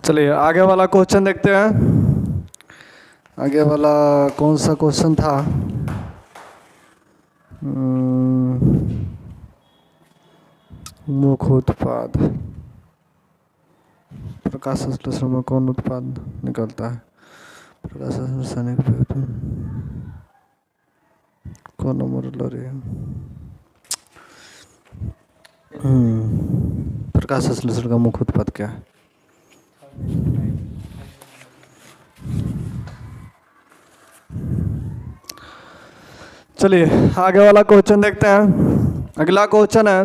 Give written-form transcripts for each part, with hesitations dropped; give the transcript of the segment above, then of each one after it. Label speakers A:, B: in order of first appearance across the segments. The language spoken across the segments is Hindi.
A: चलिए आगे वाला क्वेश्चन देखते हैं। आगे वाला कौन सा क्वेश्चन था? मुख्य उत्पाद, प्रकाश संश्लेषण में कौन उत्पाद निकलता है? प्रकाश संश्लेषण कौन नंबर लो रही है? प्रकाश संश्लेषण का मुख्य उत्पाद क्या है? चलिए आगे वाला क्वेश्चन देखते हैं। अगला क्वेश्चन है,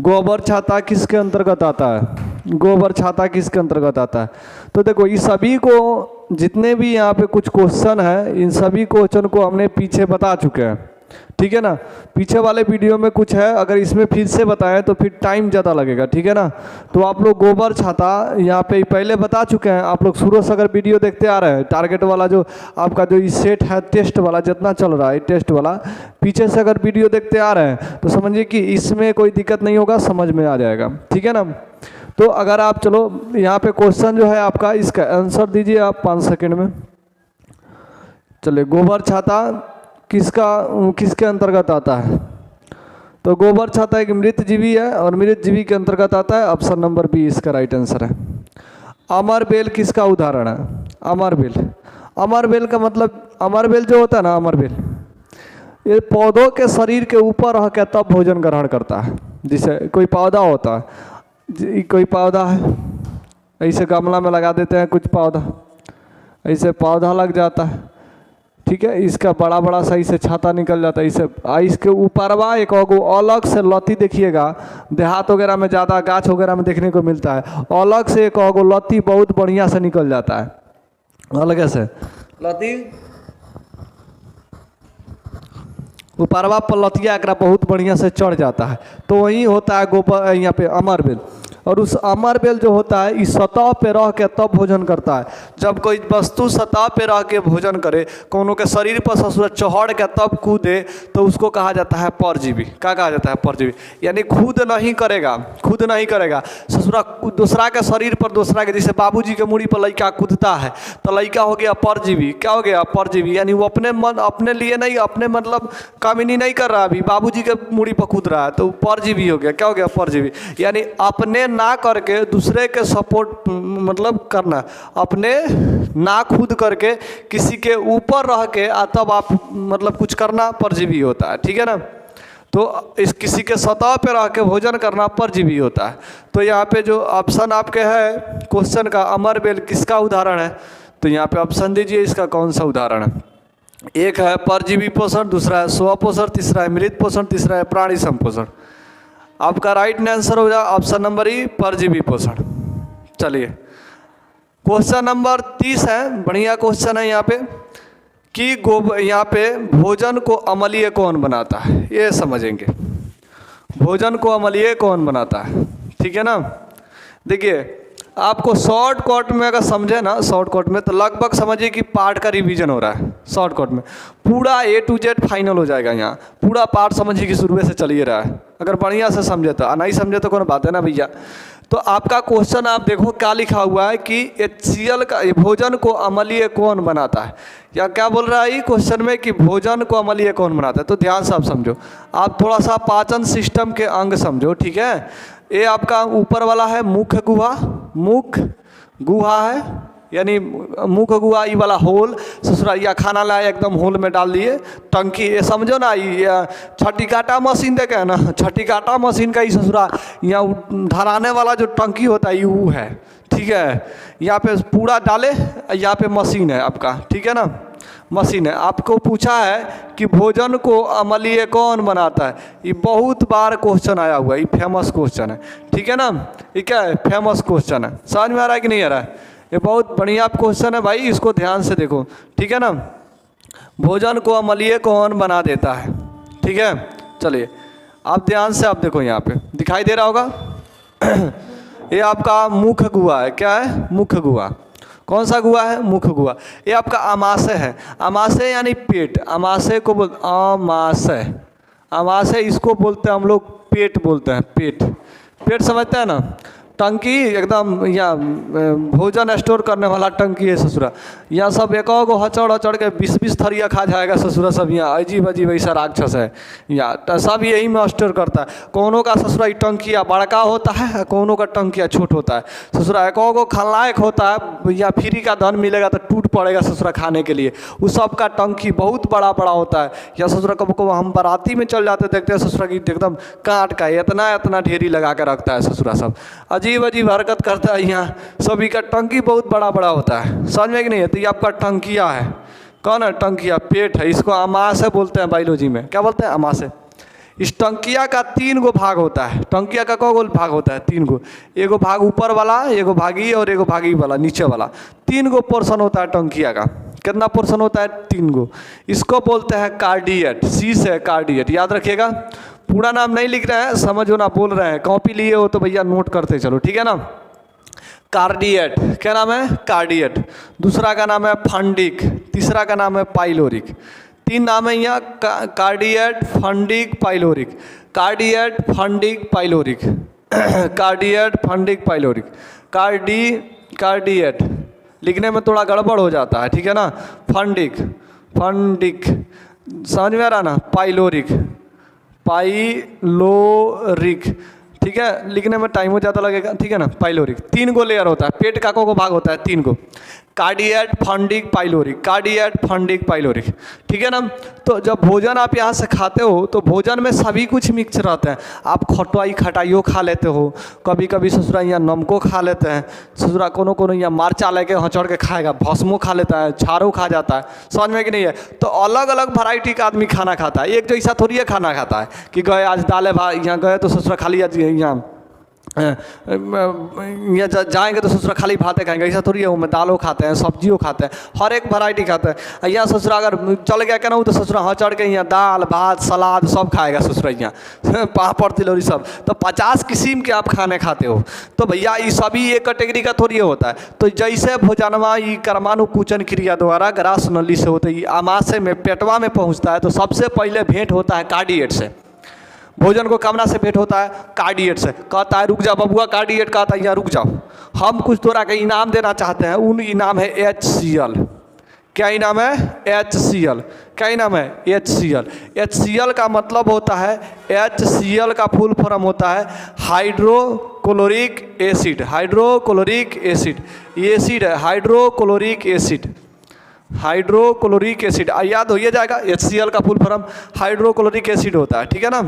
A: गोबर छाता किसके अंतर्गत आता है? गोबर छाता किसके अंतर्गत आता है? तो देखो इस सभी को, जितने भी यहाँ पे कुछ क्वेश्चन है, इन सभी क्वेश्चन को हमने पीछे बता चुके हैं, ठीक है ना। पीछे वाले वीडियो में कुछ है, अगर इसमें फिर से बताएं तो फिर टाइम ज़्यादा लगेगा, ठीक है ना। तो आप लोग गोबर छाता यहाँ पे पहले बता चुके हैं। आप लोग शुरू से अगर वीडियो देखते आ रहे हैं, टारगेट वाला जो आपका जो सेट है टेस्ट वाला जितना चल रहा है, टेस्ट वाला पीछे से अगर वीडियो देखते आ रहे हैं तो समझिए कि इसमें कोई दिक्कत नहीं होगा, समझ में आ जाएगा, ठीक है ना। तो अगर आप चलो यहाँ पे क्वेश्चन जो है आपका, इसका आंसर दीजिए आप 5 सेकेंड में। चलिए गोबर छाता किसके अंतर्गत आता है? तो गोबर छाता एक मृत जीवी है और मृत जीवी के अंतर्गत आता है। ऑप्शन नंबर बी इसका राइट आंसर है। अमर बेल किसका उदाहरण है? अमर बेल, अमर बेल का मतलब, अमर बेल जो होता है ना, अमर बेल ये पौधों के शरीर के ऊपर रह के तब भोजन ग्रहण करता है। जैसे कोई पौधा होता है, कोई पौधा है, ऐसे गमला में लगा देते हैं कुछ पौधा, ऐसे पौधा लग जाता है, ठीक है। इसका बड़ा बड़ा सही से छाता निकल जाता है। इसके ऊपरवा एक अलग से लती देखिएगा, देहात वगैरह में ज़्यादा गाछ वगैरह में देखने को मिलता है, अलग से एक लती बहुत बढ़िया से निकल जाता है, अलग से लती ऊपरवा पर लतिया एकरा बहुत बढ़िया से चढ़ जाता है। तो वही होता है गोबर यहाँ पे अमर बेल। और उस अमर बेल जो होता है इस सतह पे रह के तब भोजन करता है। जब कोई वस्तु सतह पे रह के भोजन करे, कोनो के शरीर पर ससुर चढ़ के तब कूदे, तो उसको कहा जाता है परजीवी। क्या कहा जाता है? परजीवी। यानी खुद नहीं करेगा, खुद नहीं करेगा, ससुरा दूसरा के शरीर पर, दूसरा के, जैसे बाबूजी के मूड़ी पर लड़का कूदता है तो लड़का हो गया परजीवी। क्या हो गया? परजीवी। यानी वो अपने लिए नहीं, अपने मतलब कामिनी नहीं कर रहा, अभी बाबूजी के मूड़ी पर कूद रहा है तो परजीवी हो गया। क्या हो गया? परजीवी। यानी अपने ना करके दूसरे के सपोर्ट मतलब करना, अपने ना खुद करके किसी के ऊपर रह के तब आप मतलब कुछ करना परजीवी होता है, ठीक है ना। तो इस किसी के सतह पे रह के भोजन करना परजीवी होता है। तो यहाँ पे जो ऑप्शन आपके है क्वेश्चन का, अमर बेल किसका उदाहरण है? तो यहाँ पे ऑप्शन दीजिए, इसका कौन सा उदाहरण है? एक है परजीवी पोषण, दूसरा है स्वपोषण, तीसरा है मृत पोषण, तीसरा है प्राणी संपोषण। आपका राइट आंसर हो जाए ऑप्शन नंबर ई, परजीवी पोषण। चलिए क्वेश्चन नंबर 30 है, बढ़िया क्वेश्चन है यहाँ पे कि यहाँ पे भोजन को अम्लीय कौन बनाता है, ये समझेंगे। भोजन को अम्लीय कौन बनाता है, ठीक है ना। देखिए आपको शॉर्टकट में अगर समझे ना, शॉर्टकट में तो लगभग समझिए कि पार्ट का रिवीजन हो रहा है। शॉर्टकट में पूरा A to Z फाइनल हो जाएगा। यहाँ पूरा पार्ट समझिए कि शुरू से चलिए रहा है, अगर बढ़िया से समझे तो। नहीं समझे तो कौन बात है ना भैया। तो आपका क्वेश्चन आप देखो क्या लिखा हुआ है कि HCl का भोजन को अम्लीय कौन बनाता है, या क्या बोल रहा है ये क्वेश्चन में कि भोजन को अम्लीय कौन बनाता है। तो ध्यान से आप समझो, आप थोड़ा सा पाचन सिस्टम के अंग समझो, ठीक है। ये आपका ऊपर वाला है मुख्य गुहा, मुख्य गुहा है, यानी मुख्य गुहा ये वाला होल, ससुरा या खाना लाए एकदम होल में डाल दिए टंकी, ये समझो ना। ये छठी काटा मशीन देखे ना, छठी काटा मशीन का ही ससुरा यहाँ धराने वाला जो टंकी होता है वो है, ठीक है। यहाँ पे पूरा डाले, यहाँ पे मशीन है आपका, ठीक है ना, मशीन है। आपको पूछा है कि भोजन को अम्लीय कौन बनाता है, ये बहुत बार क्वेश्चन आया हुआ है, ये फेमस क्वेश्चन है, ठीक है ना। ये क्या है? फेमस क्वेश्चन है। समझ में आ रहा है कि नहीं आ रहा है? ये बहुत बढ़िया क्वेश्चन है भाई, इसको ध्यान से देखो, ठीक है ना। भोजन को अम्लीय कौन बना देता है, ठीक है। चलिए आप ध्यान से आप देखो, यहाँ पे दिखाई दे रहा होगा ये आपका मुख्य गुहा है। क्या है? मुख्य गुहा। कौन सा गुहा है? मुख्य गुहा। ये आपका अमाशय है। अमाशय यानी पेट, अमाशय को बोल, अमाशय, अमाशय इसको बोलते हैं हम लोग पेट बोलते हैं, पेट। पेट समझते हैं ना। टंकी एकदम यहाँ भोजन स्टोर करने वाला टंकी है ससुरा। यहाँ सब एक गो हचड़ हचड़ के 20-20 थरिया खा जाएगा ससुरा सब। यहाँ अजीब अजीब ऐसा राक्षस है यहाँ, सब यही में स्टोर करता है। कोनो का ससुरा टंकिया बड़का होता है, कोनो का टंकिया छोट होता है ससुरा। एक गो खलनायक होता है, या फ्री का धन मिलेगा तो टूट पड़ेगा ससुरा खाने के लिए। उस सब का टंकी बहुत बड़ा बड़ा होता है। या ससुरा कब को हम बाराती में चल जाते देखते हैं ससुरा की एकदम काट का इतना इतना ढेरी लगा के रखता है ससुरा सब। अजीब अजीब हरकत करता है यहाँ सभी का। टंकी बहुत बड़ा बड़ा होता है, समझ में कि नहीं है। तो ये आपका टंकिया है। कौन है टंकिया? पेट है। इसको अमाशय बोलते हैं बायोलॉजी में। क्या बोलते हैं? अमाशय। इस टंकिया का 3 गो भाग होता है। टंकिया का कौ गो भाग होता है? 3 गो। एगो भाग ऊपर वाला, एगो भागी और एगो भागी वाला नीचे वाला। 3 गो पोर्शन होता है टंकिया का। कितना पोर्शन होता है? 3 गो। इसको बोलते हैं कार्डिएट। सी से कार्डिएट, याद रखिएगा। पूरा नाम नहीं लिख रहे हैं, समझो ना, बोल रहे हैं। कॉपी लिए हो तो भैया नोट करते चलो, ठीक है ना। कार्डिएट, क्या नाम है? कार्डिएट। दूसरा का नाम है फंडिक, तीसरा का नाम है पाइलोरिक। 3 नाम है यहाँ, cardiac, fundic, pyloric. Cardiac, fundic, pyloric. Cardiac, fundic, pyloric. Cardiac लिखने में थोड़ा गड़बड़ हो जाता है, ठीक है ना। फंडिक, फंडिक समझ में आ रहा ना। पाइलोरिक, पाइलोरिक, ठीक है। लिखने में टाइम हो जाता लगेगा, ठीक है ना। पाइलोरिक 3 गो लेयर होता है। पेट का को भाग होता है 3 गो। कार्डिएट, fundic, pyloric. Cardiac, fundic, pyloric, ठीक है ना। तो जब भोजन आप यहाँ से खाते हो तो भोजन में सभी कुछ मिक्स रहते हैं। आप खटवाई खटाइयो खा लेते हो, कभी कभी ससुरा यहाँ नमको खा लेते हैं ससुरा। कोनो कोनो यहाँ मार्चा लेके हचड़ के खाएगा, भस्मो खा लेता है, छारो खा जाता है, समझ में कि नहीं है। तो अलग अलग वैरायटी का आदमी खाना खाता है, एक जैसा थोड़ी है खाना खाता है कि गए आज दाल भात यहाँ गए तो ससुरा खाली आज यहाँ जाएंगे तो ससुरा खाली भाते खाएंगे, ऐसा थोड़ी है। वो में दालों खाते हैं, सब्जियों खाते हैं, हर एक वैरायटी खाते हैं। यहाँ ससुरा अगर चल गया क्या ना तो ससुरा हाँ चढ़ के यहाँ दाल भात सलाद सब खाएगा ससुरा यहाँ पापड़ तिलौरी सब। तो 50 किस्म के आप खाने खाते हो। तो भैया ये सभी एक कैटेगरी का थोड़ी होता है। तो जैसे भोजनवा ये कर्मानुकुचन क्रिया द्वारा ग्रास नली से होते ही आमाशय में पेटवा में पहुँचता है। तो सबसे पहले भेंट होता है कार्डिएट से। भोजन को कामना से भेंट होता है कार्डिएट से। कहता है रुक जा बबुआ, कार्डिएट कहता है यहाँ रुक जाओ, हम कुछ तोरा के इनाम देना चाहते हैं। उन इनाम है HCl। क्या इनाम है? HCl। क्या इनाम है? HCl। HCl का मतलब होता है, HCl का फुल फॉर्म होता है hydrochloric acid. Hydrochloric acid, acid है हाइड्रोक्लोरिक एसिड। हाइड्रोक्लोरिक एसिड याद हो जाएगा। HCl का फुल फॉर्म हाइड्रोक्लोरिक एसिड होता है, ठीक है ना।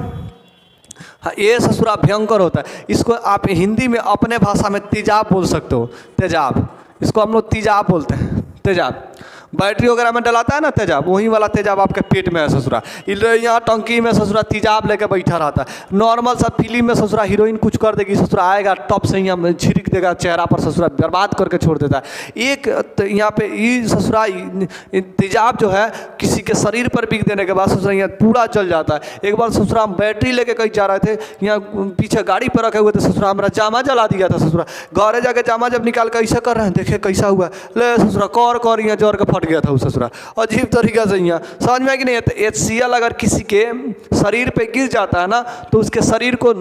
A: हाँ, ये ससुरा भयंकर होता है। इसको आप हिंदी में अपने भाषा में तेजाब बोल सकते हो। तेजाब, इसको हम लोग तेजाब बोलते हैं। तेजाब बैटरी वगैरह में डलाता है ना तेजाब, वही वाला तेजाब आपके पेट में है ससुरा। यहाँ टंकी में ससुरा तेजाब लेके बैठा रहता है। नॉर्मल सा फिल्म में ससुरा हीरोइन कुछ कर देगी, ससुरा आएगा टॉप से यहाँ छिड़क देगा चेहरा पर, ससुरा बर्बाद करके छोड़ देता है। एक यहाँ पे ये ससुरा तेजाब जो है किसी के शरीर पर बिक देने के बाद ससुरा यहाँ पूरा जल जाता है। एक बार ससुरा हम बैटरी लेके कहीं जा रहे थे, यहाँ पीछे गाड़ी पर रखे हुए थे ससुरा, हमारा जामा जला दिया था ससुरा। घरे जाके जामा जब निकाल कर ऐसा कर रहे हैं, देखे कैसा हुआ, ले ससुरा कौर यहाँ जोर के फट गया था ससुरा। अजीब तरीका से यहाँ समझ में कि नहीं है। तो HCl अगर किसी के शरीर पे गिर जाता है ना तो उसके शरीर को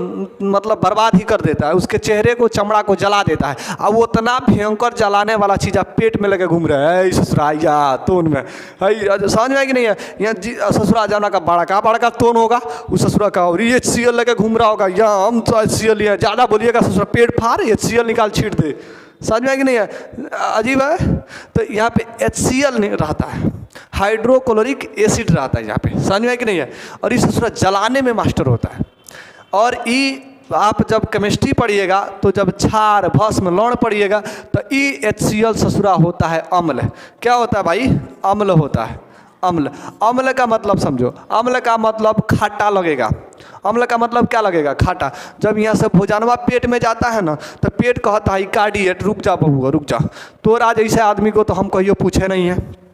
A: मतलब बर्बाद ही कर देता है, उसके चेहरे को चमड़ा को जला देता है। अब वो इतना भयंकर जलाने वाला चीज़ आप पेट में लगे घूम रहे हैं ससुरा या तोन में, समझ में कि नहीं है। यहाँ ससुरा जाना का बड़ा तोन होगा, उस ससुरा का और HCl लगे घूम रहा होगा। यहाँ हम तो HCl लिया, ज़्यादा बोलिएगा ससुरा पेट फाड़ HCl निकाल छीट दे, समझ में कि नहीं है। अजीब है। तो यहाँ पे HCl नहीं रहता है, हाइड्रोक्लोरिक एसिड रहता है यहाँ पे, समझ में कि नहीं है। और ये ससुरा जलाने में मास्टर होता है। और ये आप जब केमिस्ट्री पढ़िएगा तो जब क्षार भस्म लौण पढ़िएगा तो ये HCl ससुरा होता है अम्ल। क्या होता है भाई? अम्ल होता है। अम्ल, अम्ल का मतलब समझो। अम्ल का मतलब खट्टा लगेगा। अम्ल का मतलब क्या लगेगा? खट्टा। जब यहाँ से भोजनवा पेट में जाता है ना तो पेट कहता है कार्डिएट रुक जा बबुआ रुक जा। तो राज ऐसे आदमी को तो हम कहियो पूछे नहीं है,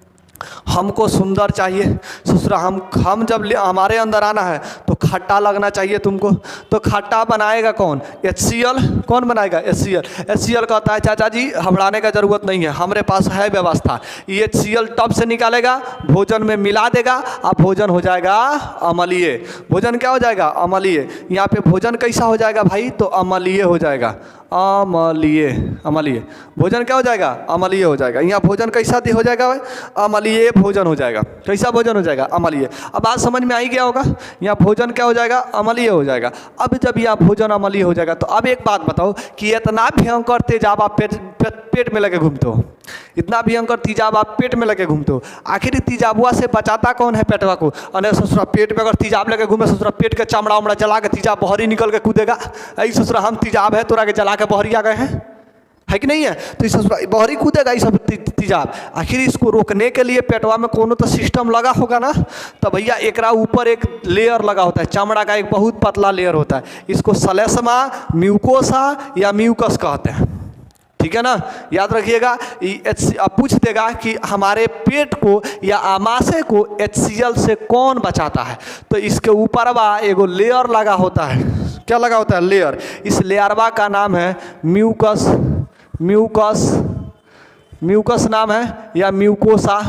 A: हमको सुंदर चाहिए ससुरा। हम जब हमारे अंदर आना है तो खट्टा लगना चाहिए तुमको। तो खट्टा बनाएगा कौन? HCl। कौन बनाएगा? HCl। HCl कहता है चाचा जी घबराने का ज़रूरत नहीं है, हमारे पास है व्यवस्था। ये HCl टब से निकालेगा, भोजन में मिला देगा, अब भोजन हो जाएगा अम्लीय। भोजन क्या हो जाएगा? अम्लीय। यहाँ पे भोजन कैसा हो जाएगा भाई? तो अम्लीय हो जाएगा। अम्लीय, अम्लीय भोजन क्या हो जाएगा? अम्लीय हो जाएगा। यहाँ भोजन कैसा हो जाएगा भाई? अम्लीय भोजन हो जाएगा। कैसा भोजन हो जाएगा? अम्लीय। अब बात समझ में आई गया होगा, यहाँ भोजन क्या हो जाएगा? अम्लीय हो जाएगा। अब जब यहाँ भोजन अम्लीय हो जाएगा तो अब एक बात बताओ कि इतना भयंकर तेजाब आप पेट में लगे घूमते हो, इतना भयंकर तेजाब आप पेट में लगे घूमते हो, आखिर तेजाबुआ से बचाता कौन है पेटवा को? अरे ससुरा पेट में अगर तेजाब लगे घूमे, ससुरा पेट का चमड़ा उमड़ा जला के तेजाब बहरी निकल के कूदेगा, ऐ ससुरा हम तेजाब है तोरा के जला के बहरी आ गए हैं, है कि नहीं है? तो इस ससुरा बहरी कूदेगा ये सब तेजाब। आखिर इसको रोकने के लिए पेटवा में कोनो तो सिस्टम लगा होगा ना, तो भैया एकरा ऊपर एक लेयर लगा होता है, चमड़ा का एक बहुत पतला लेयर होता है, इसको सलेस्मा, म्यूकोसा या म्यूकस कहते हैं। ठीक है ना, याद रखिएगा। अब पूछ देगा कि हमारे पेट को या आमाशय को HCl से कौन बचाता है, तो इसके ऊपर एगो लेयर लगा होता है। क्या लगा होता है? लेयर। इस लेयरवा का नाम है म्यूकस, म्यूकस, म्यूकस नाम है, या म्यूकोसा,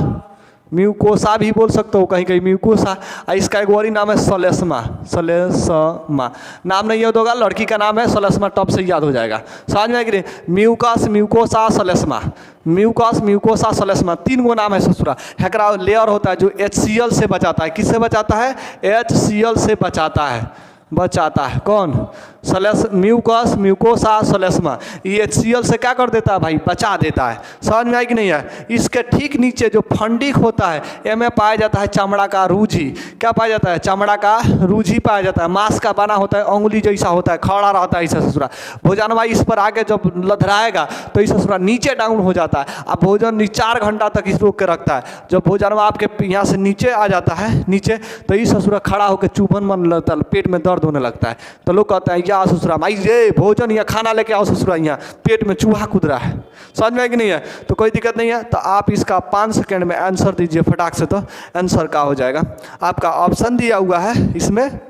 A: म्यूकोसा भी बोल सकते हो कहीं कहीं, म्यूकोसा। इसका एक और ही नाम है सलेस्मा, सलेस्मा। नाम नहीं याद होगा, लड़की का नाम है सलेस्मा, टॉप से याद हो जाएगा। समझ में आएगी? म्यूकस, म्यूकोसा, सलेस्मा, म्यूकस, म्यूकोसा, सलेस्मा, 3 गो नाम है ससुरा। हैकरा लेयर होता है जो HCl से बचाता है। किससे बचाता है? HCl से बचाता है, बचाता है। कौन? सलेस, म्यूकस, म्यूकोसा, सलेस्मा। ये HCl से क्या कर देता है भाई? बचा देता है। समझ में आई कि नहीं है? इसके ठीक नीचे जो फंडिक होता है, इसमें पाया जाता है चमड़ा का रूझी। क्या पाया जाता है? चमड़ा का रूझी पाया जाता है, मांस का बना होता है, उंगली जैसा होता है, खड़ा रहता है। इसे ससुरा भोजन भाई इस पर आगे जब लधराएगा तो इस ससुरा नीचे डाउन हो जाता है। अब भोजन 4 घंटा तक इस रोक के रखता है। जब भोजन आपके यहाँ से नीचे आ जाता है, नीचे, तो इस ससुरा खड़ा होकर चुभन मन लगता है, पेट में दर्द होने लगता है। तो लोग कहते हैं या ससुरा भाई ये भोजन या खाना लेके आओ ससुरा, यहाँ पेट में चूहा कूद रहा है। समझ में कि नहीं है? तो कोई दिक्कत नहीं है। तो आप इसका 5 सेकंड में आंसर दीजिए फटाक से, तो आंसर का हो जाएगा। आपका ऑप्शन दिया हुआ है इसमें,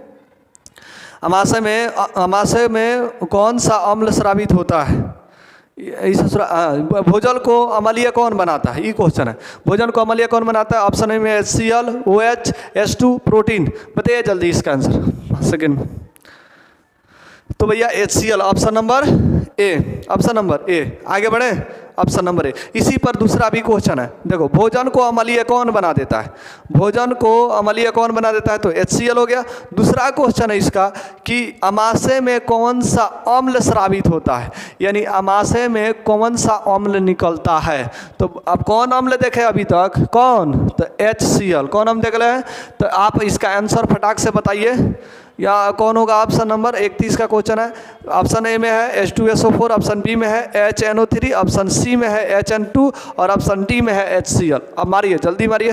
A: अमाशय में कौन सा अम्ल स्रावित होता है? भोजन को अम्लीय कौन बनाता है? ये क्वेश्चन है। भोजन को अम्लीय कौन बनाता है? ऑप्शन ए में HCl, OH, H2, प्रोटीन। बताइए जल्दी इसका आंसर सेकेंड में। तो भैया HCl, option number A, option number A. आगे बढ़े, ऑप्शन नंबर ए। इसी पर दूसरा भी क्वेश्चन है, देखो भोजन को अम्लीय कौन बना देता है? भोजन को अम्लीय कौन बना देता है? तो HCl हो गया। दूसरा क्वेश्चन है इसका कि अमाशय में कौन सा अम्ल स्रावित होता है, यानी अमाशय में कौन सा अम्ल निकलता है? तो अब कौन अम्ल देखे अभी तक? कौन? तो HCl। कौन अम्ल देख रहे हैं? तो आप इसका आंसर फटाक से बताइए, या कौन होगा? ऑप्शन नंबर 31 का क्वेश्चन है। ऑप्शन ए में है H2SO4, ऑप्शन बी में है HNO3, ऑप्शन सी में है HN2 और ऑप्शन डी में है HCl। अब मारिए, जल्दी मारिए,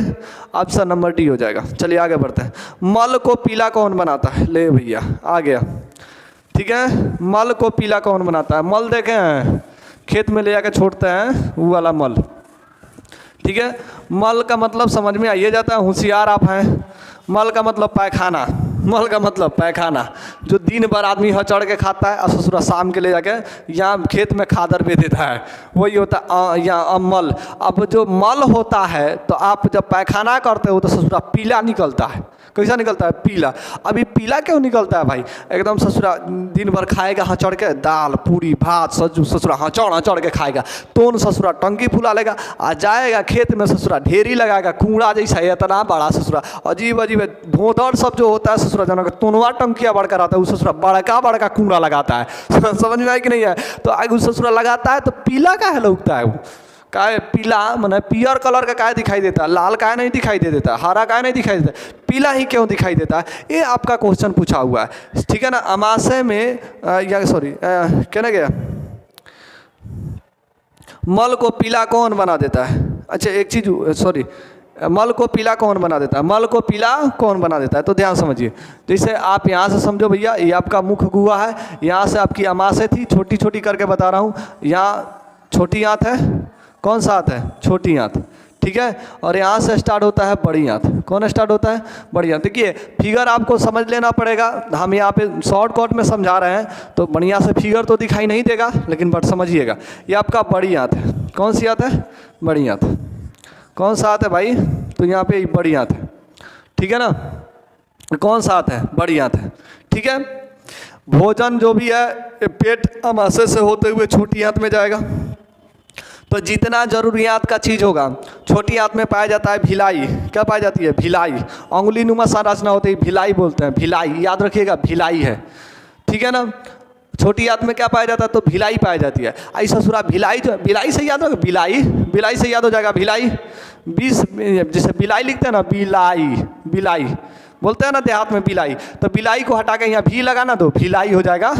A: ऑप्शन नंबर डी हो जाएगा। चलिए आगे बढ़ते हैं। मल को पीला कौन बनाता है? ले भैया आ गया। ठीक है, मल को पीला कौन बनाता है? मल देखे हैं खेत में ले जाकर छोड़ते हैं, वो वाला मल। ठीक है, मल का मतलब समझ में आइए जाता है, होशियार आप हैं। मल का मतलब पैखाना, मल का मतलब पैखाना, जो दिन भर आदमी हचड़ के खाता है और ससुरा शाम के ले जाके यहाँ खेत में खादर पे देता है, वही होता है यहाँ मल। अब जो मल होता है तो आप जब पैखाना करते हो तो ससुरा पीला निकलता है। कैसा निकलता है? पीला। अभी पीला क्यों निकलता है भाई? एकदम ससुरा दिन भर खाएगा हचड़ के, दाल पूरी भात सज्जू, ससुरा हचड़ के खाएगा, तो ससुरा टंकी फुला लेगा, आ जाएगा खेत में ससुरा ढेरी लगाएगा, कूड़ा जैसा इतना बड़ा ससुरा, अजीब अजीब भोंदड़ सब जो होता है ससुरा जनक, तोनवा टंकिया बड़का रहता है, वो ससुरा बड़का बड़का कूड़ा लगाता है। समझ में आए कि नहीं है? तो आगे ससुरा लगाता है तो पीला काहे लगता है? वो काहे पीला माने पियर कलर का काहे दिखाई देता है? लाल काहे नहीं दिखाई दे देता? हरा काहे नहीं दिखाई देता? पीला ही क्यों दिखाई देता है? ये आपका क्वेश्चन पूछा हुआ है। ठीक है ना। अमाशय में या सॉरी कहने गया, मल को पीला कौन बना देता है? अच्छा एक चीज सॉरी, मल को पीला कौन बना देता है? मल को पीला कौन बना देता है? तो ध्यान समझिए, जैसे आप यहाँ से समझो भैया, ये आपका मुख गुहा है, यहाँ से आपकी अमाशय थी, छोटी छोटी करके बता रहा हूँ। यहाँ छोटी आंत है, कौन सा आंत है? छोटी आंत। ठीक है, और यहाँ से स्टार्ट होता है बड़ी आंत। कौन स्टार्ट होता है? बड़ी आंत। देखिए फिगर आपको समझ लेना पड़ेगा, हम यहाँ पे शॉर्टकट में समझा रहे हैं तो बढ़िया से फिगर तो दिखाई नहीं देगा, लेकिन बट समझिएगा। ये आपका बड़ी आंत है। कौन सी आंत है? बड़ी आंत। कौन सा आंत है भाई? तो यहाँ पे बड़ी आंत है। ठीक है ना, कौन सा आंत है? बड़ी आंत है। ठीक है, भोजन जो भी है ये पेट अमाशय से होते हुए छोटी आंत में जाएगा। तो जितना जरूरियात का चीज़ होगा छोटी आंत में पाया जाता है भिलाई। क्या पाई जाती है? भिलाई। अंगुली नुमा संरचना होती है, भिलाई बोलते हैं। भिलाई याद रखिएगा, भिलाई है, ठीक है ना। छोटी आंत में क्या पाया जाता है? तो भिलाई पाई जाती है। ऐसा ससुरा भिलाई जो भिलाई से याद रखो, भिलाई, भिलाई से याद हो जाएगा भिलाई। 20 जैसे बिलाई लिखते हैं ना, बिलाई, बिलाई बोलते हैं ना देहात में बिलाई, तो बिलाई को हटा के यहाँ भी लगाना तो भिलाई हो जाएगा,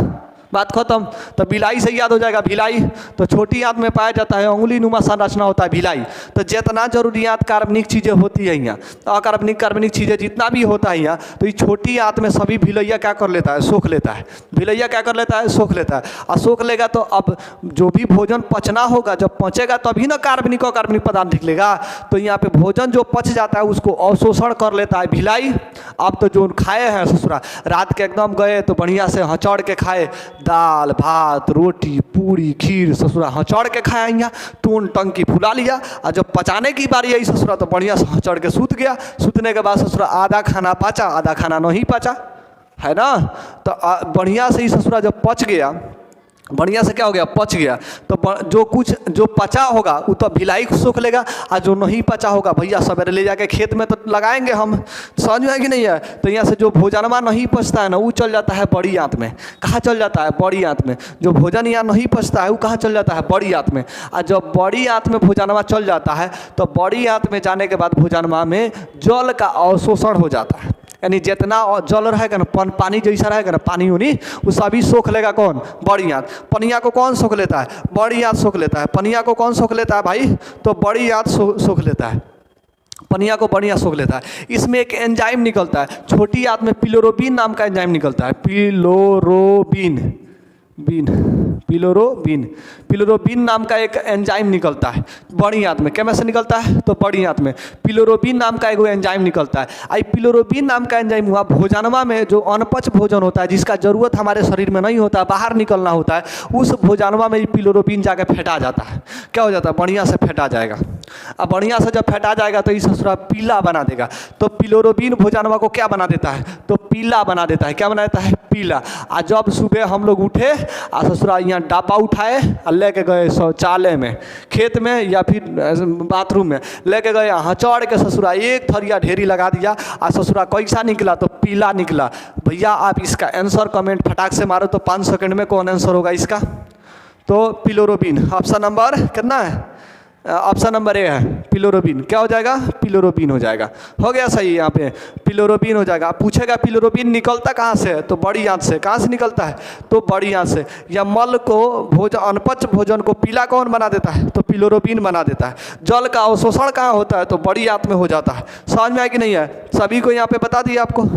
A: बात खत्म। तो बिलाई से याद हो जाएगा भिलाई। तो छोटी आंत में पाया जाता है, अंगुली नुमा संरचना होता है भिलाई। तो जितना जरूरियात कार्बनिक चीज़ें होती है यहाँ, अकार्बनिक कार्बनिक चीज़ें जितना भी होता है यहाँ, तो ये छोटी आंत में सभी भिलैया क्या कर लेता है? सोख लेता है। भिलैया क्या कर लेता है? सोख लेता है। और सोख लेगा तो अब जो भी भोजन पचना होगा, जब पचेगा तभी ना कार्बनिक और कार्बनिक पदार्थ निकलेगा। तो यहाँ पे भोजन जो पच जाता है उसको अवशोषण कर लेता है भिलाई। अब तो जो खाए हैं ससुरा, रात के एकदम गए तो बढ़िया से हचौड़ के खाए, दाल भात रोटी पूरी खीर ससुरा हचौड़ के खाया, यहाँ टोन टंकी फुला लिया। और जब पचाने की बारी आई ससुरा तो बढ़िया से हचौड़ के सूत गया। सूतने के बाद ससुरा आधा खाना पचा, आधा खाना नहीं पचा, है ना। तो बढ़िया से ही ससुरा जब पच गया, बढ़िया से क्या हो गया? पच गया। तो जो कुछ जो पचा होगा वो तो भिलाई सोख लेगा, और जो नहीं पचा होगा भैया सवेरे ले जाके खेत में तो लगाएंगे हम, समझ में है कि नहीं है। तो यहाँ से जो भोजनवा नहीं पचता है ना, वो चल जाता है बड़ी आंत में। कहाँ चल जाता है? बड़ी आंत में। जो भोजन यहाँ नहीं पचता है वो कहाँ चल जाता है? बड़ी आंत में। और जब बड़ी आंत में भोजनवा चल जाता है तो बड़ी आंत में जाने के बाद भोजनवा में जल का अवशोषण हो जाता है। यानी जितना जल रहेगा ना, पानी जैसा रहेगा ना, पानी उनी वो सभी सोख लेगा। कौन? बड़ी आंत। पनिया को कौन सोख लेता है? बड़ी आंत सोख लेता है। पनिया को कौन सोख लेता है भाई? तो बड़ी आंत सोख लेता है। पनिया को बढ़िया सोख लेता है। इसमें एक एंजाइम निकलता है छोटी आंत में, पिलोरोबिन नाम का एंजाइम निकलता है। पिलोरोबिन पिलोरोबिन नाम का एक एंजाइम निकलता है बड़ी आंत में। कैसे निकलता है? तो बड़ी आंत में पिलोरोबिन नाम का एक एंजाइम निकलता है। आई पिलोरोबिन नाम का एंजाइम हुआ भोजनवा में, जो अनपच भोजन होता है जिसका जरूरत हमारे शरीर में नहीं होता, बाहर निकलना होता है, उस भोजनवा में पिलोरोबिन जाके फेंटा जाता है। क्या हो जाता है? बढ़िया से फेंटा जाएगा। अब बढ़िया से जब फेंटा जाएगा तो इस ससुरा पीला बना देगा। तो पिलोरोबिन भोजनवा को क्या बना देता है? तो पीला बना देता है। क्या बना देता है? पीला। और जब सुबह हम लोग उठे और ससुरा यहाँ डाबा उठाए और लेके गए शौचालय में, खेत में या फिर बाथरूम में लेके गए, हचौड़ के ससुरा एक थरिया ढेरी लगा दिया और ससुरा कैसा निकला? तो पीला निकला। भैया आप इसका आंसर कमेंट फटाक से मारो तो 5 सेकंड में कौन आंसर होगा इसका? तो पिलोरोबिन। ऑप्शन नंबर कितना है? ऑप्शन नंबर ए है पिलोरोबिन। क्या हो जाएगा? पिलोरोबिन हो जाएगा। हो गया सही, यहाँ पे पिलोरोबिन हो जाएगा। पूछेगा पिलोरोबिन निकलता कहाँ से? तो बड़ी आंत से। कहाँ से निकलता है? तो बड़ी आंत से। या मल को अनपच भोजन को पीला कौन बना देता है? तो पिलोरोबिन बना देता है। जल का अवशोषण कहाँ होता है? तो बड़ी आंत में हो जाता है। समझ में आया कि नहीं है? सभी को यहाँ पे बता दिया आपको।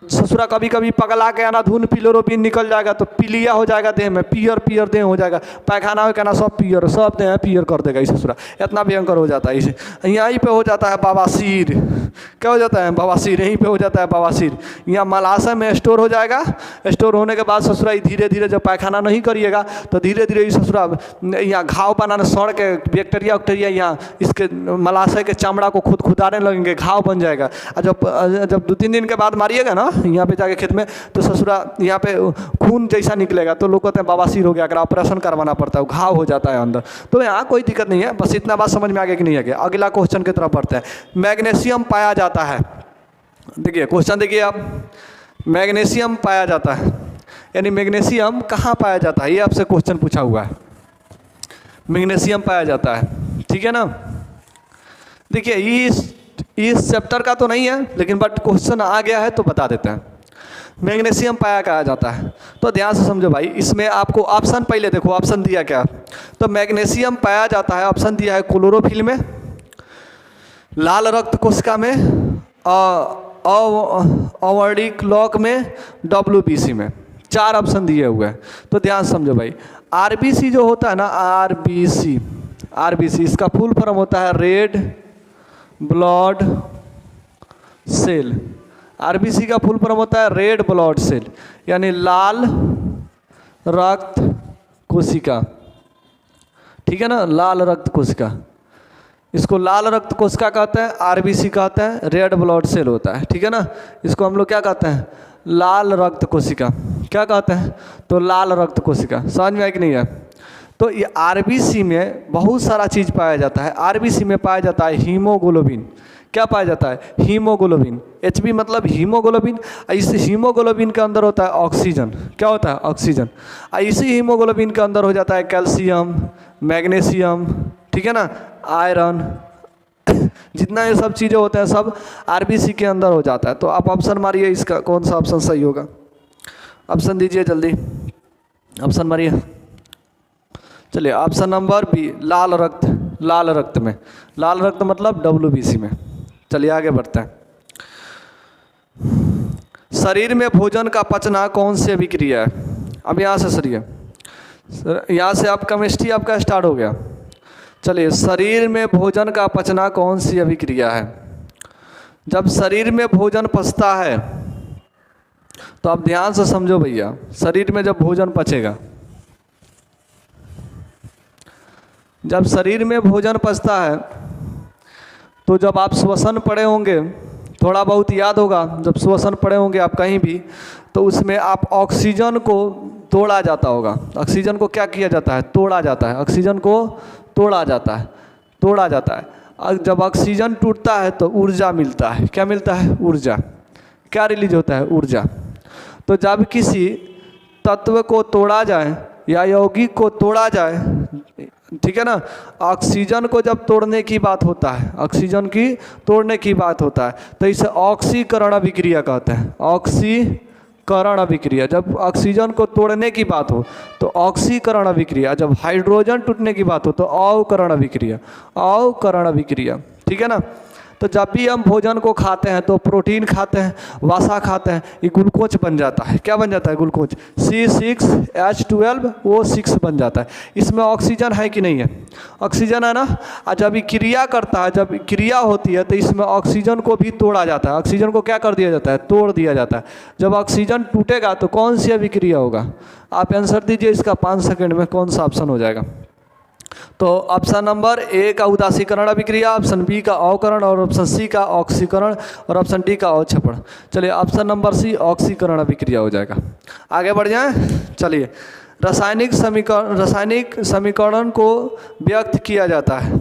A: ससुरा कभी कभी पगला के आना धुन पिलोरोबिन निकल जाएगा तो पीलिया हो जाएगा देह में, पियर पियर देह हो जाएगा, पैखाना हो कहना सब पियर, सब देह पियर कर देगा इस ससुरा। इतना भयंकर हो जाता है इसे। यहीं पे हो जाता है बवासीर। क्या हो जाता है? बवासीर। यहीं पे हो जाता है बवासीर। यहाँ मलाशय में स्टोर हो जाएगा। स्टोर होने के बाद ससुरा धीरे धीरे जब पैखाना नहीं करिएगा तो धीरे धीरे ससुरा यहाँ घाव बनाना, सड़ के बैक्टीरिया उक्टीरिया यहाँ इसके मलाशय के चमड़ा को खुद खुदाने लगेंगे, घाव बन जाएगा। और जब 2-3 दिन के बाद मारिएगा ना यहाँ पे जाके खेत में तो ससुरा यहाँ पे खून जैसा निकलेगा तो लोग कहते हैं बवासीर हो गया, अगर ऑपरेशन करवाना पड़ता है, घाव हो जाता है अंदर। तो यहाँ कोई दिक्कत नहीं है, बस इतना बात समझ में आ गया कि नहीं आ गया? अगला क्वेश्चन की तरफ बढ़ते हैं। मैग्नीशियम पाया जाता है, देखिए क्वेश्चन देखिए आप, मैग्नीशियम पाया जाता है, यानी मैग्नीशियम कहाँ पाया जाता है ये आपसे क्वेश्चन पूछा हुआ है। मैग्नीशियम पाया जाता है, ठीक है ना। देखिए इस चैप्टर का तो नहीं है लेकिन बट क्वेश्चन आ गया है तो बता देते हैं। मैग्नीशियम पाया कहा जाता है, तो ध्यान से समझो भाई। इसमें आपको ऑप्शन पहले देखो, ऑप्शन दिया क्या? तो मैग्नीशियम पाया जाता है, ऑप्शन दिया है क्लोरोफिल में, लाल रक्त कोशिका में, अवर्णिक लौक में, WBC में। 4 ऑप्शन दिए हुए हैं। तो ध्यान समझो भाई, RBC जो होता है ना, RBC इसका फुल फॉर्म होता है रेड ब्लड सेल। RBC का फुल फॉर्म होता है रेड ब्लड सेल, यानी लाल रक्त कोशिका, ठीक है ना, लाल रक्त कोशिका। इसको लाल रक्त कोशिका कहते हैं, RBC कहते हैं, रेड ब्लड सेल होता है, ठीक है ना। इसको हम लोग क्या कहते हैं? लाल रक्त कोशिका। क्या कहते हैं, तो लाल रक्त कोशिका। समझ में आया कि नहीं है। तो ये आरबीसी में बहुत सारा चीज़ पाया जाता है। आरबीसी में पाया जाता है हीमोग्लोबिन। क्या पाया जाता है, हीमोग्लोबिन। एचबी मतलब हीमोग्लोबिन। इस हीमोग्लोबिन के अंदर होता है ऑक्सीजन। क्या होता है, ऑक्सीजन। इसी हीमोग्लोबिन के अंदर हो जाता है कैल्शियम, मैग्नीशियम, ठीक है ना, आयरन, जितना ये सब चीज़ें होते हैं सब आरबीसी के अंदर हो जाता है। तो आप ऑप्शन मारिए, इसका कौन सा ऑप्शन सही होगा। ऑप्शन दीजिए जल्दी, ऑप्शन मारिए। चलिए ऑप्शन नंबर बी, लाल रक्त। लाल रक्त में, लाल रक्त मतलब WBC में। चलिए आगे बढ़ते हैं। शरीर में भोजन का पचना कौन सी अभिक्रिया है। अब यहाँ से सरिए, यहाँ से आप केमिस्ट्री आपका स्टार्ट हो गया। चलिए, शरीर में भोजन का पचना कौन सी अभिक्रिया है। जब शरीर में भोजन पचता है तो आप ध्यान से समझो भैया, शरीर में जब भोजन पचेगा, जब शरीर में भोजन पचता है तो जब आप श्वसन पढ़े होंगे, थोड़ा बहुत याद होगा, जब श्वसन पढ़े होंगे आप कहीं भी, तो उसमें आप ऑक्सीजन को तोड़ा जाता होगा। ऑक्सीजन को क्या किया जाता है, तोड़ा जाता है। ऑक्सीजन को तोड़ा जाता है, तोड़ा जाता है। जब ऑक्सीजन टूटता है तो ऊर्जा मिलता है। क्या मिलता है, ऊर्जा। क्या रिलीज होता है, ऊर्जा। तो जब किसी तत्व को तोड़ा जाए या यौगिक को तोड़ा जाए, ठीक है ना, ऑक्सीजन को जब तोड़ने की बात होता है, ऑक्सीजन की तोड़ने की बात होता है, तो इसे ऑक्सीकरण अभिक्रिया कहते हैं। ऑक्सीकरण अभिक्रिया। जब ऑक्सीजन को तोड़ने की बात हो तो ऑक्सीकरण अभिक्रिया, जब हाइड्रोजन टूटने की बात हो तो अवकरण अभिक्रिया। अवकरण अभिक्रिया, ठीक है ना। तो जब भी हम भोजन को खाते हैं तो प्रोटीन खाते हैं, वसा खाते हैं, ये ग्लूकोज बन जाता है। क्या बन जाता है, ग्लूकोज। C6H12O6 बन जाता है। इसमें ऑक्सीजन है कि नहीं है, ऑक्सीजन है ना। और जब ये क्रिया करता है, जब क्रिया होती है तो इसमें ऑक्सीजन को भी तोड़ा जाता है। ऑक्सीजन को क्या कर दिया जाता है, तोड़ दिया जाता है। जब ऑक्सीजन टूटेगा तो कौन सी अभिक्रिया होगा। आप आंसर दीजिए इसका 5 सेकंड में, कौन सा ऑप्शन हो जाएगा। तो ऑप्शन नंबर ए का उदासीकरण अभिक्रिया, ऑप्शन बी का अवकरण, और ऑप्शन सी का ऑक्सीकरण, और ऑप्शन डी का अवक्षेपण। चलिए ऑप्शन नंबर सी ऑक्सीकरण अभिक्रिया हो जाएगा। आगे बढ़ जाएं। चलिए, रासायनिक समीकरण को व्यक्त किया जाता है।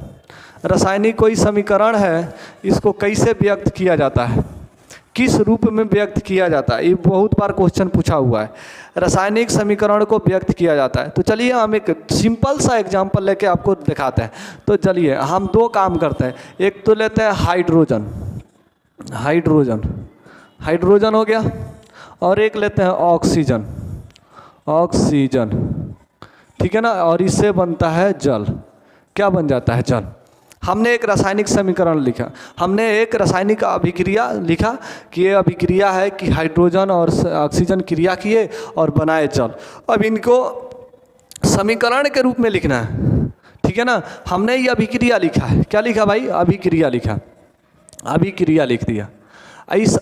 A: रासायनिक कोई समीकरण है, इसको कैसे व्यक्त किया जाता है, किस रूप में व्यक्त किया जाता है। ये बहुत बार क्वेश्चन पूछा हुआ है। रासायनिक समीकरण को व्यक्त किया जाता है। तो चलिए हम एक सिंपल सा एग्जांपल लेके आपको दिखाते हैं। तो चलिए हम दो काम करते हैं। एक तो लेते हैं हाइड्रोजन, हाइड्रोजन, हाइड्रोजन हो गया, और एक लेते हैं ऑक्सीजन, ऑक्सीजन, ठीक है ना। और इससे बनता है जल। क्या बन जाता है, जल। हमने एक रासायनिक समीकरण लिखा, हमने एक रासायनिक अभिक्रिया लिखा कि ये अभिक्रिया है कि हाइड्रोजन और ऑक्सीजन क्रिया किए और बनाए जल। अब इनको समीकरण के रूप में लिखना है, ठीक है ना। हमने ये अभिक्रिया लिखा है। क्या लिखा भाई, अभिक्रिया लिखा, अभिक्रिया लिख दिया। इस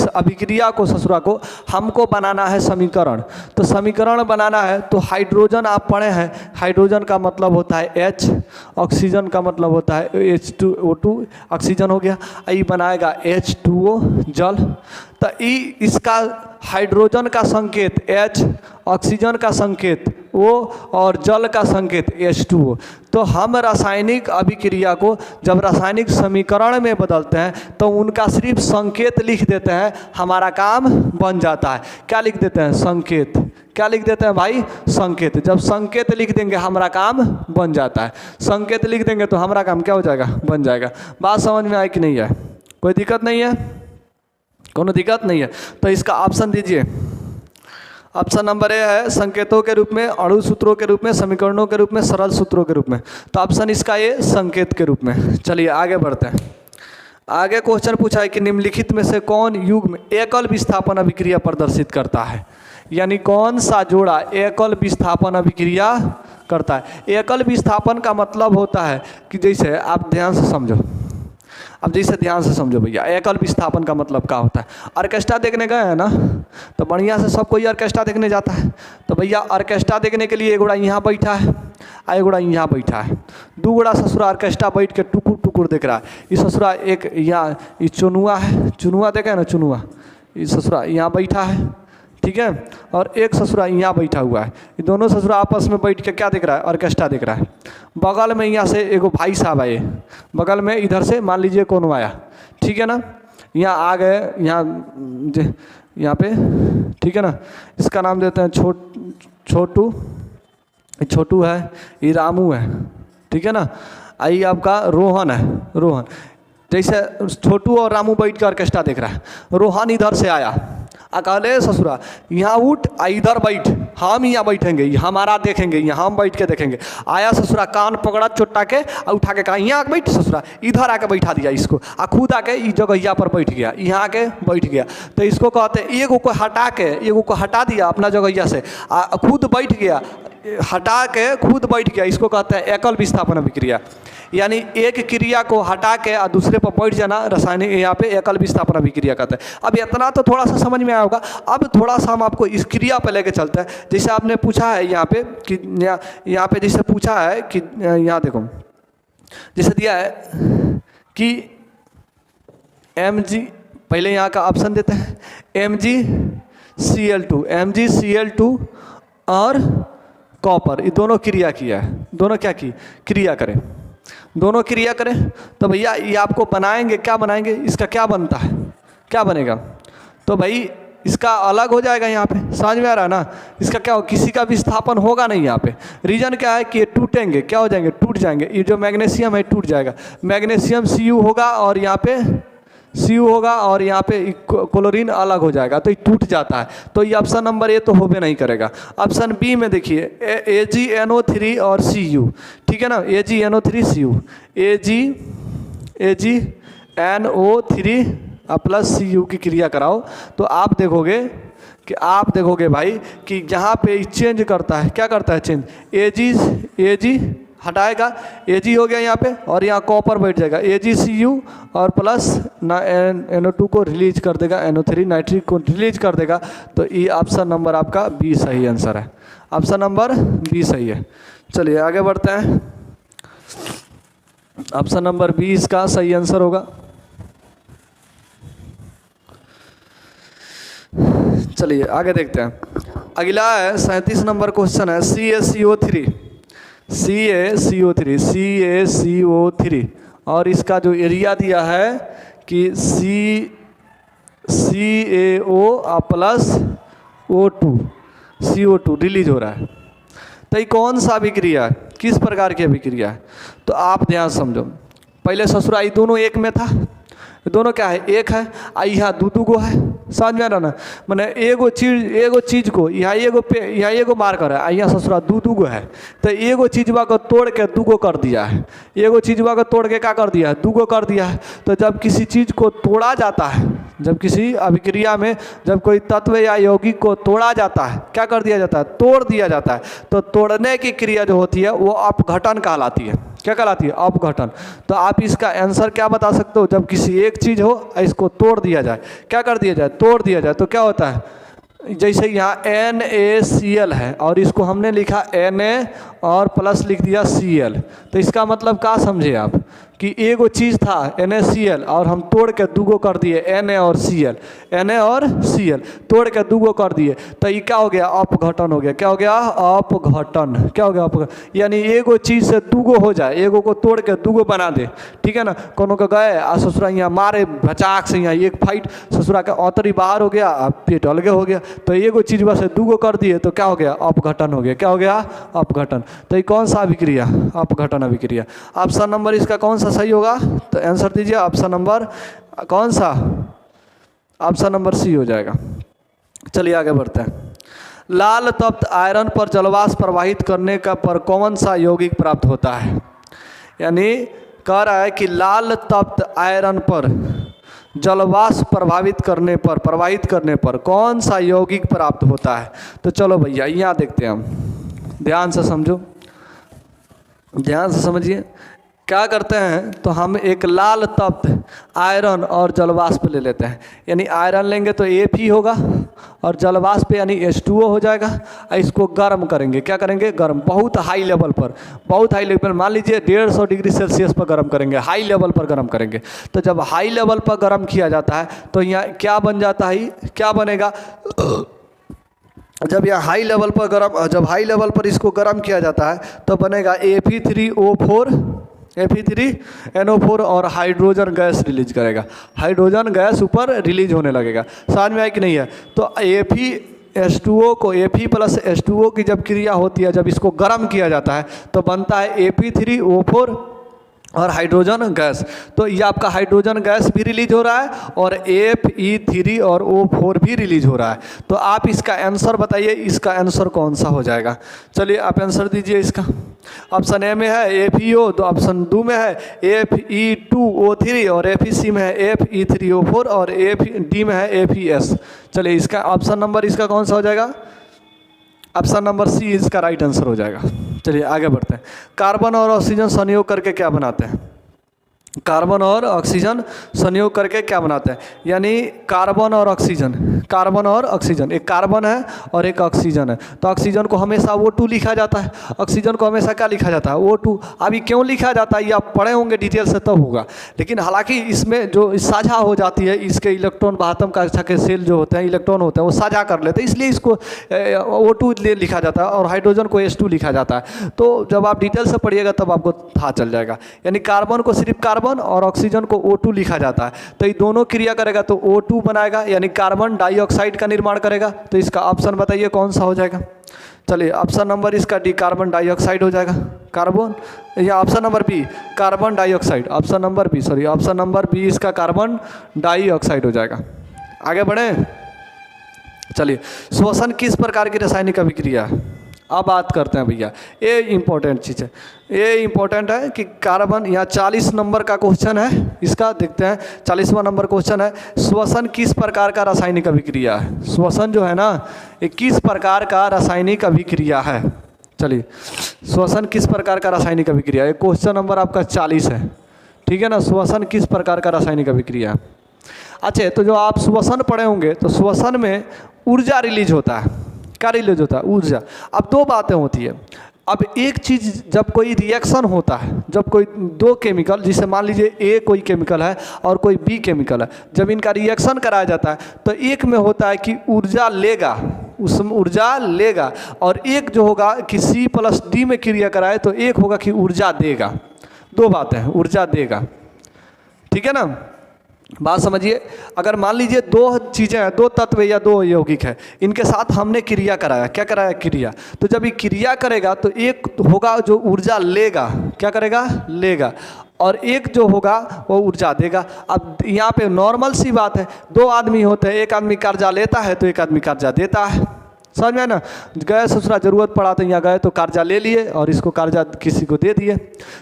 A: अभिक्रिया को ससुरा को हमको बनाना है समीकरण। तो समीकरण बनाना है तो हाइड्रोजन आप पढ़े हैं, हाइड्रोजन का मतलब होता है H, ऑक्सीजन का मतलब होता है H2O2, ऑक्सीजन हो गया। ये बनाएगा H2O, जल। तो इसका हाइड्रोजन का संकेत H, ऑक्सीजन का संकेत O, और जल का संकेत H2O। तो हम रासायनिक अभिक्रिया को जब रासायनिक समीकरण में बदलते हैं तो उनका सिर्फ संकेत लिख देते हैं, हमारा काम बन जाता है। क्या लिख देते हैं, संकेत। क्या लिख देते हैं भाई, संकेत। जब संकेत लिख देंगे हमारा काम बन जाता है। संकेत लिख देंगे तो हमारा काम क्या हो जाएगा, बन जाएगा। बात समझ में आई कि नहीं है, कोई दिक्कत नहीं है, कोनो दिक्कत नहीं है। तो इसका ऑप्शन दीजिए। ऑप्शन नंबर ए है संकेतों के रूप में, अणु सूत्रों के रूप में, समीकरणों के रूप में, सरल सूत्रों के रूप में। तो ऑप्शन इसका ये संकेत के रूप में। चलिए आगे बढ़ते हैं। आगे क्वेश्चन पूछा है कि निम्नलिखित में से कौन युग्म एकल विस्थापन अभिक्रिया प्रदर्शित करता है। यानी कौन सा जोड़ा एकल विस्थापन अभिक्रिया करता है। एकल विस्थापन का मतलब होता है कि जैसे आप ध्यान से समझो, अब जैसे ध्यान से समझो भैया, एकल विस्थापन का मतलब क्या होता है। ऑर्केस्ट्रा देखने गए हैं ना, तो बढ़िया से सब कोई ऑर्केस्ट्रा देखने जाता है। तो भैया ऑर्केस्ट्रा देखने के लिए एक गोड़ा यहाँ बैठा है और एक गोड़ा यहाँ बैठा है। दो गोड़ा ससुरा ऑर्केस्ट्रा बैठ के टुकुर टुकुर देख रहा है। ये ससुरा एक यहाँ ये चुनुआ है, चुनुआ देखे ना, चुनुआ, ये ससुरा यहाँ बैठा है, ठीक है, और एक ससुरा यहाँ बैठा हुआ है। ये दोनों ससुरा आपस में बैठ के क्या देख रहा है, ऑर्केस्ट्रा देख रहा है। बगल में यहाँ से एगो भाई साहब आए, बगल में इधर से मान लीजिए कौन आया, ठीक है ना, यहाँ आ गए, यहाँ पे, ठीक है ना, इसका नाम देते हैं छोटू, छोटू है, ये रामू है, ठीक है ना, आई आपका रोहन है, रोहन। जैसे छोटू और रामू बैठ के ऑर्केस्ट्रा देख रहा है, रोहन इधर से आया, अकेले ससुरा यहाँ उठ, इधर बैठ, हम यहाँ बैठेंगे, हमारा देखेंगे, यहाँ हम बैठ के देखेंगे। आया ससुरा, कान पकड़ा चोटा के उठा के कहा यहाँ बैठ, ससुरा इधर आके बैठा दिया इसको, खुद आके इस जगह पर बैठ गया, यहाँ आके बैठ गया। तो इसको कहते हैं एगो को हटा के, एगो को हटा दिया अपना जगह से, खुद बैठ गया, हटा के खुद बैठ गया, इसको कहते हैं एकल विस्थापन अभिक्रिया। यानी एक क्रिया को हटा के और दूसरे पर बैठ जाना रासायनिक, यहाँ पे एकल विस्थापन अभिक्रिया कहते हैं। अब इतना तो थोड़ा सा समझ में आया होगा। अब थोड़ा सा हम आपको इस क्रिया पर लेके चलते हैं। जैसे आपने पूछा है यहाँ पे कि यहाँ पे जैसे पूछा है कि यहाँ देखो, जैसे दिया है कि Mg, पहले यहाँ का ऑप्शन देते हैं MgCl2, MgCl2 और कॉपर, ये दोनों क्रिया किया है, दोनों क्या की क्रिया करें, दोनों क्रिया करें, तो भैया ये आपको बनाएंगे, क्या बनाएंगे, इसका क्या बनता है, क्या बनेगा, तो भाई इसका अलग हो जाएगा। यहाँ पे समझ में आ रहा है ना, इसका क्या हो, किसी का विस्थापन होगा नहीं यहाँ पे। रीजन क्या है कि ये टूटेंगे, क्या हो जाएंगे, टूट जाएंगे। ये जो मैग्नीशियम है टूट जाएगा, मैग्नीशियम Cu होगा और यहाँ पे Cu होगा और यहाँ पे क्लोरीन अलग हो जाएगा, तो ये टूट जाता है। तो ये ऑप्शन नंबर ए तो होबे नहीं करेगा। ऑप्शन बी में देखिए AgNO3 और Cu, ठीक है ना, AgNO3 Cu, AgNO3 plus Cu की क्रिया कराओ, तो आप देखोगे भाई कि यहाँ पे चेंज करता है, क्या करता है चेंज, Ag हटाएगा, Ag हो गया यहाँ पे, और यहाँ कॉपर बैठ जाएगा, AgCu और प्लस NO2 को रिलीज कर देगा, NO3 नाइट्रिक को रिलीज कर देगा। तो ये ऑप्शन नंबर आपका बी सही आंसर है, ऑप्शन नंबर बी सही है। चलिए आगे बढ़ते हैं, ऑप्शन नंबर बी इसका सही आंसर होगा। चलिए आगे देखते हैं, अगला है 37 नंबर क्वेश्चन है CaCO3 और इसका जो एरिया दिया है कि CaO प्लस CO2 रिलीज हो रहा है। तो ये कौन सा अभिक्रिया है, किस प्रकार की अभिक्रिया है, तो आप ध्यान समझो। पहले ससुराई दोनों एक में था, दोनों क्या है, एक है, यहाँ दू गो है, समझ में आ रहा ना, मैंने एगो चीज को यहाँ एगो मार्कर है, यहाँ ससुरा दू गो है, तो एगो चीजवा को तोड़ के दूगो कर दिया है, एगो चीजवा को तोड़ के क्या कर दिया है, दूगो कर दिया है। तो जब किसी चीज को तोड़ा जाता है, जब किसी अभिक्रिया में जब कोई तत्व या यौगिक को तोड़ा जाता है, क्या कर दिया जाता है, तोड़ दिया जाता है। तो तोड़ने की क्रिया जो होती है वो अपघटन कहलाती है, क्या कहलाती है, अपघटन। तो आप इसका आंसर क्या बता सकते हो, जब किसी एक चीज़ हो इसको तोड़ दिया जाए, क्या कर दिया जाए, तोड़ दिया जाए, तो क्या होता है, जैसे यहाँ NaCl है और इसको हमने लिखा Na और प्लस लिख दिया Cl, तो इसका मतलब क्या समझे आप कि एगो चीज़ था NaCl और हम तोड़ के दूगो कर दिए Na और Cl तोड़ के दूगो कर दिए, तो ये क्या हो गया, अपघटन हो गया। क्या हो गया, अपघटन। क्या हो गया, अपघटन। यानी एगो चीज़ से दूगो हो जाए, एगो को तोड़ के दूगो बना दे, ठीक है ना। कोनो को गए आ ससुरा यहाँ मारे बचाक से, यहाँ एक फाइट ससुरा का औतरी बाहर हो गया, पेट अलगे हो गया, तो एगो चीज़ से दूगो कर दिए, तो क्या हो गया, अपघटन हो गया। क्या हो गया, अपघटन। तो ये कौन सा अभिक्रिया, अपघटन अभिक्रिया। ऑप्शन नंबर इसका कौन सा सही होगा, तो आंसर दीजिए, ऑप्शन नंबर कौन सा, ऑप्शन नंबर सी हो जाएगा। चलिए आगे बढ़ते हैं। लाल तप्त आयरन पर जलवाष्प प्रवाहित करने का पर कौन सा यौगिक प्राप्त होता है, यानी कह रहा है कि लाल तप्त आयरन पर जलवाष्प प्रवाहित करने पर कौन सा यौगिक प्राप्त होता है। तो चलो भैया यहाँ देखते हैं हम, ध्यान से समझो, ध्यान से समझिए। क्या करते हैं, तो हम एक लाल तप्त आयरन और जलवाष्प ले लेते हैं, यानी आयरन लेंगे तो Fe होगा और जलवाष्प यानी H2O हो जाएगा। इसको गर्म करेंगे, क्या करेंगे, गर्म, बहुत हाई लेवल पर, मान लीजिए 150 डिग्री सेल्सियस पर गर्म करेंगे, हाई लेवल पर गर्म करेंगे। तो जब हाई लेवल पर गर्म किया जाता है तो यहाँ क्या बन जाता है, क्या बनेगा, जब यह हाई लेवल पर गर्म, जब हाई लेवल पर इसको गर्म किया जाता है तो बनेगा Fe3O4, Fe3NO4 और हाइड्रोजन गैस रिलीज करेगा, हाइड्रोजन गैस ऊपर रिलीज होने लगेगा। समझ में आया कि नहीं है? तो Fe+H2O को Fe+H2O की जब क्रिया होती है, जब इसको गर्म किया जाता है तो बनता है Fe3O4 और हाइड्रोजन गैस। तो ये आपका हाइड्रोजन गैस भी रिलीज हो रहा है और Fe3 और O4 भी रिलीज हो रहा है। तो आप इसका आंसर बताइए, इसका आंसर कौन सा हो जाएगा? चलिए आप आंसर दीजिए इसका। ऑप्शन ए में है FeO, तो ऑप्शन 2 में है Fe2O3 और FeC में है Fe3O4 और डी में है FeS। चलिए इसका ऑप्शन नंबर इसका कौन सा हो जाएगा? ऑप्शन नंबर सी इसका राइट आंसर हो जाएगा। चलिए आगे बढ़ते हैं। कार्बन और ऑक्सीजन संयोग करके क्या बनाते हैं? कार्बन और ऑक्सीजन संयोग करके क्या बनाते हैं? यानी कार्बन और ऑक्सीजन, कार्बन और ऑक्सीजन, एक कार्बन है और एक ऑक्सीजन है। तो ऑक्सीजन को हमेशा O2 लिखा जाता है, ऑक्सीजन को हमेशा क्या लिखा जाता है? O2। अभी क्यों लिखा जाता है ये आप पढ़े होंगे डिटेल से तब होगा, लेकिन हालांकि इसमें जो साझा हो जाती है, इसके इलेक्ट्रॉन 72 कक्षा के सेल जो होते हैं, इलेक्ट्रॉन होते हैं वो साझा कर लेते हैं, इसलिए इसको O2 लिखा जाता है और हाइड्रोजन को H2 लिखा जाता है। तो जब आप डिटेल से पढ़िएगा तब आपको था चल जाएगा। यानी कार्बन को सिर्फ कार्बन और ऑक्सीजन को O2 लिखा जाता है। तो ये दोनों क्रिया करेगा तो O2 बनाएगा, यानी कार्बन डाइऑक्साइड का निर्माण करेगा। तो इसका ऑप्शन बताइए कौन सा हो जाएगा? चलिए ऑप्शन नंबर इसका डी, कार्बन डाइऑक्साइड हो जाएगा। कार्बन या option number B carbon dioxide, option number B, sorry option number B इसका कार्बन डाइऑक्साइड हो जाएगा। आगे बढ़े। चलिए श्वसन किस प्रकार की रासायनिक अभिक्रिया है? अब बात करते हैं भैया, ये इंपॉर्टेंट चीज़ है, ये इंपॉर्टेंट है कि कार्बन, यहाँ 40 नंबर का क्वेश्चन है, इसका देखते हैं 40वां नंबर क्वेश्चन है। श्वसन किस प्रकार का रासायनिक अभिक्रिया है? श्वसन जो है ना ये किस प्रकार का रासायनिक अभिक्रिया है? चलिए श्वसन किस प्रकार का रासायनिक अभिक्रिया, ये क्वेश्चन नंबर आपका 40 है, ठीक है ना। श्वसन किस प्रकार का रासायनिक अभिक्रिया है? अच्छा, तो जो आप श्वसन पढ़े होंगे तो श्वसन में ऊर्जा रिलीज होता है। क्या रिलीज होता है? ऊर्जा। अब दो बातें होती है। अब एक चीज़, जब कोई रिएक्शन होता है, जब कोई दो केमिकल, जिसे मान लीजिए ए कोई केमिकल है और कोई बी केमिकल है, जब इनका रिएक्शन कराया जाता है तो एक में होता है कि ऊर्जा लेगा, उसमें ऊर्जा लेगा, और एक जो होगा कि C+D में क्रिया कराए तो एक होगा कि ऊर्जा देगा। दो बातें हैं, ऊर्जा देगा, ठीक है ना। बात समझिए, अगर मान लीजिए दो चीज़ें हैं, दो तत्व या दो यौगिक है, इनके साथ हमने क्रिया कराया, क्या कराया? क्रिया। तो जब ये क्रिया करेगा तो एक होगा जो ऊर्जा लेगा, क्या करेगा? लेगा, और एक जो होगा वो ऊर्जा देगा। अब यहाँ पे नॉर्मल सी बात है, दो आदमी होते हैं, एक आदमी कर्जा लेता है तो एक आदमी कर्जा देता है, समझ में ना। गए ससुरा जरूरत पड़ा तो यहाँ गए तो कर्जा ले लिए और इसको कर्जा किसी को दे दिए।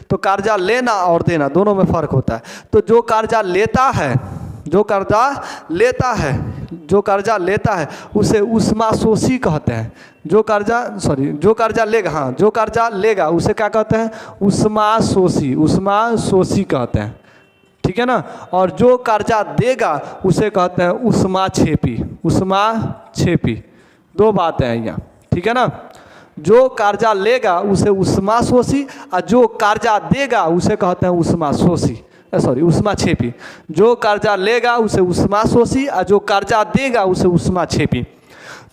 A: तो कर्जा लेना और देना दोनों में फ़र्क होता है। तो जो कर्जा लेता है, जो कर्जा लेता है, जो कर्जा लेता है उसे उष्माशोषी कहते हैं। जो कर्जा, सॉरी जो कर्जा लेगा, हाँ जो कर्जा लेगा उसे क्या कहते हैं? उष्माशोषी, उष्माशोषी कहते हैं, ठीक है ना। और जो कर्जा देगा उसे कहते हैं उष्माक्षेपी, उष्माक्षेपी। दो बातें हैं यहाँ, ठीक है ना। जो कर्जा लेगा उसे उष्माशोषी और जो कर्जा देगा उसे कहते हैं उष्माशोषी, सॉरी उष्माक्षेपी। जो कर्जा लेगा उसे उष्माशोषी और जो कर्जा देगा उसे उष्माक्षेपी।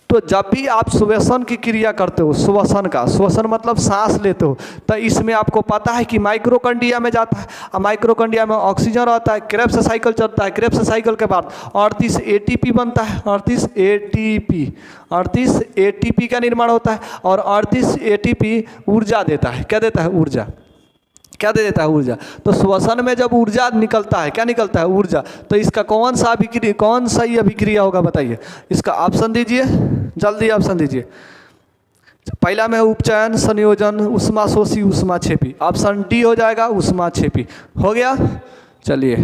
A: तो जब भी आप श्वसन की क्रिया करते हो, श्वसन का, श्वसन मतलब सांस लेते हो, तो इसमें आपको पता है कि माइक्रोकंडिया में जाता है, और माइक्रोकंडिया में ऑक्सीजन रहता है, क्रेब्स साइकिल चलता है, क्रेब्स साइकिल के बाद 38 ATP बनता है, 38 ATP का निर्माण होता है, और 38 ATP ऊर्जा देता है। क्या देता है? ऊर्जा। क्या दे देता है? ऊर्जा। तो श्वसन में जब ऊर्जा निकलता है, क्या निकलता है? ऊर्जा। तो इसका कौन सा अभिक्रिया होगा बताइए? इसका ऑप्शन दीजिए, जल्दी ऑप्शन दीजिए। पहला में उपचयन, संयोजन, उष्माशोषी, उष्माक्षेपी। ऑप्शन डी हो जाएगा, उष्माक्षेपी। हो गया। चलिए